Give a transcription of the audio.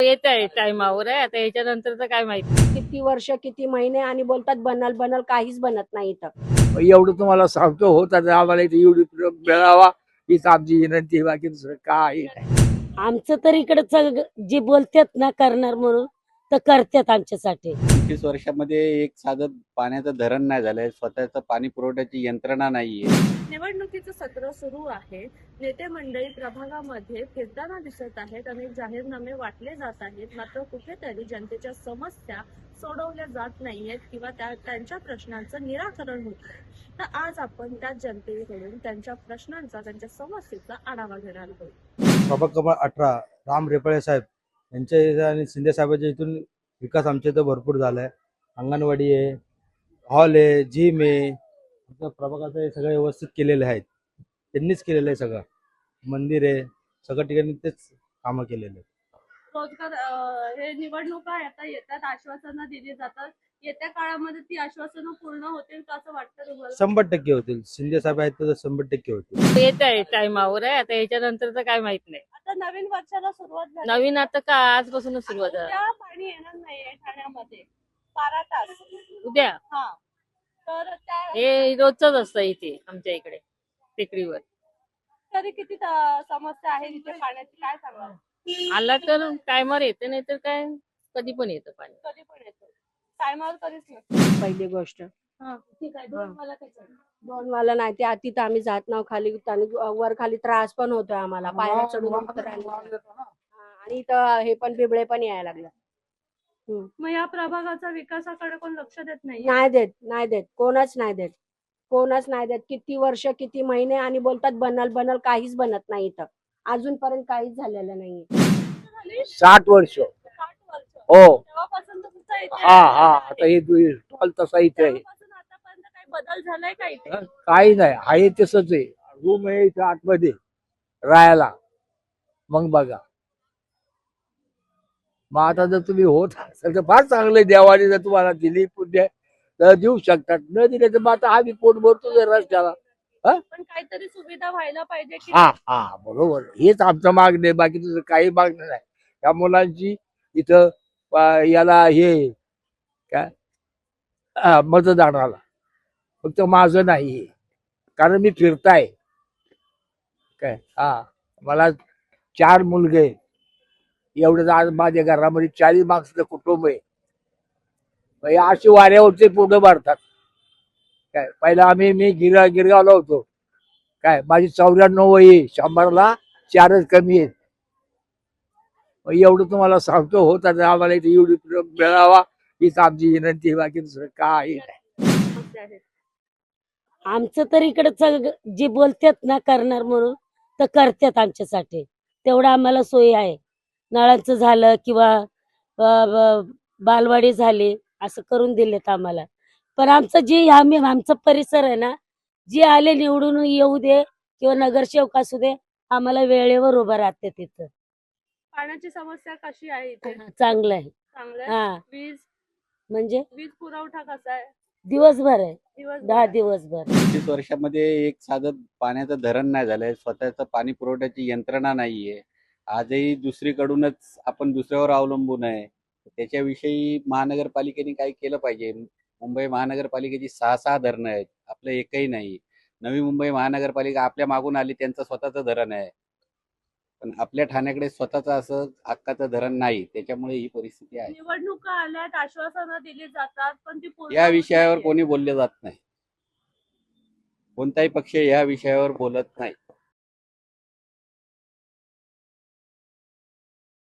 येत आहे टायमावर आहे. आता याच्यानंतरचं काय माहिती. किती वर्ष किती महिने आणि बोलतात बनल बनल, काहीच बनत नाही इथं. एवढं तुम्हाला सांगतो होत आम्हाला इथे एवढी मिळावा हीच आमची विनंती आहे, बाकी दुसरं काही नाही. आमचं तर इकडं जे बोलतात ना करणार म्हणून तर करतात आमच्यासाठी. 25 वर्षामध्ये एक साधं पाण्याचं धरण नाही झालंय, स्वतःचं पाणी पुरवठ्याची यंत्रणा नाहीये. निवडणुकीचं सत्र सुरू आहे. नेते मंडळी प्रभागामध्ये फिरताना दिसत आहेत. अनेक जाहीरनामे वाटले जात आहेत. मात्र कुठेतरी जनतेच्या समस्या सोडवल्या जात नाहीयेत किंवा त्यांच्या प्रश्नांचं निराकरण होत आहे. तर आज आपण त्या जनतेकडून त्यांच्या प्रश्नांचा, त्यांच्या समस्येचा आढावा घेणार आहोत. प्रभाग क्रमांक 18 राम रेपाळे साहेब यांच्या इथं आणि शिंदे साहेबांच्या इथून विकास आमच्या इथं भरपूर झाला आहे. अंगणवाडी आहे, हॉल आहे, जिम आहे. आमच्या प्रभागाचं हे सगळं व्यवस्थित केलेलं आहेत. त्यांनीच केलेलं आहे. सगळं मंदिर आहे, सगळं ठिकाणी तेच कामं केलेले आहेत. रोजगार हे निवडणुका आता येतात, आश्वासनं दिली जातात. येत्या काळामध्ये ती आश्वासनं पूर्ण होतील का असं वाटतं तुम्हाला? 100% होतील. शिंदे साहेब आहेत तर 100% होतील. येत आहे टायमावर आहे. आता याच्यानंतरचं काय माहित नाही. आता नवीन वर्षाला सुरुवात झाली. नवीन आता का आजपासूनच सुरुवात आहे. उद्या पाणी येणार नाहीये ठाण्यामध्ये 12 तास. उद्या हा, तर त्या हे रोजच असतं इथे आमच्या इकडे टेकडीवर. तरी किती समस्या आहे तिथे पाण्याची, काय सांगा? आला तर टायमावर येते, नाही तर काय कधी पण येतं पाणी. कधी पण येतो, टायमावर कधीच नसतं. पहिली गोष्ट ठीक आहे, दोन मला काय सांगा. दोन मला नाही ते तिथं आम्ही जात नाव खाली आणि वर खाली त्रास पण होतोय आम्हाला, पायऱ्या चढून उतरायला. आणि इथं हे पण बिबळे पण यायला लागलं. मग या प्रभागाचा विकासाकडे कोण लक्ष देत नाही? नाही देत कोणच नाही देत. किती वर्ष किती महिने आणि बोलतात बनल बनल, काहीच बनत नाही इथं. अजूनपर्यंत काहीच झालेलं नाहीये. 60 वर्ष 60 वर्ष हो. तेव्हापासून तुमचा इथे हा हा आता हे स्टॉल तसा इथे आहे. तेव्हापासून आतापर्यंत काही बदल झालाय का इथे? काही नाही, आहे तसंच आहे. रूम आहे इथं आतमध्ये राहायला. मग बघा, मग आता जर तुम्ही होत असाल तर फार चांगलं. देवाने जर तुम्हाला दिली पुण्य तर देऊ शकतात, न दिले तर मग आता आम्ही पोट भरतो जर रस्त्याला. पण काहीतरी सुविधा व्हायला पाहिजे की हा हा बरोबर, हेच आमचं मागणं आहे. बाकी तुझं काही मागणं नाही. त्या मुलांची इथं याला हे काय मतदानाला फक्त माझं नाही, कारण मी फिरताय काय. हा, मला 4 मुलगे आहेत. एवढं आज माझ्या घरामध्ये 40 माणसाचं कुटुंब आहे. मग हे अशी वाऱ्यावरचे पुढं भरतात काय. पहिला मी गिरगावला होतो काय, माझी 94 आहे, 100ला 4च कमी आहेत. मग एवढं तुम्हाला सांगतो होत आम्हाला इथे एवढी मिळावा हीच आमची विनंती आहे, बाकी दुसरं काही नाही. समस्या आहेत? आमचं तर इकडं जे बोलतात ना करणार म्हणून तर करतात आमच्यासाठी. तेवढं आम्हाला सोयी आहे. नळांचं झालं किंवा बालवाडी झाली, असं करून दिलेत आम्हाला. पण आमचं आमचा परिसर आहे ना, जे आले निवडून येऊ दे किंवा नगरसेवक असू दे, आम्हाला वेळेवर उभं राहते तिथं. पाण्याची समस्या कशी आहे इथे? चांगलं आहे. चांगलं आहे. हा, वीज म्हणजे वीज पुरवठा कसा आहे? दिवसभर आहे, दिवसभर 10 आहे. दिवसभर. 25 वर्षामध्ये एक साधं पाण्याचं धरण नाही झालंय, स्वतःचं पाणी पुरवठ्याची यंत्रणा नाहीये. आजही दुसरीकडूनच आपण दुसऱ्यावर अवलंबून आहे. त्याच्याविषयी महानगरपालिकेने काय केलं पाहिजे. मुंबई महानगरपालिकेची 6 धरणं आहेत, आपलं एकही नाही. नवी मुंबई महानगरपालिका आपल्या मागून आली, त्यांचं स्वतःचं धरण आहे. पण आपल्या ठाण्याकडे स्वतःचं असं हक्काचं धरण नाही, त्याच्यामुळे ही परिस्थिती आहे. निवडणुका आल्यात, आश्वासनं दिली जातात, पण ती पूर्ण या होत विषयावर नाहीये. कोणी बोलले जात नाही. कोणताही पक्ष या विषयावर बोलत नाही.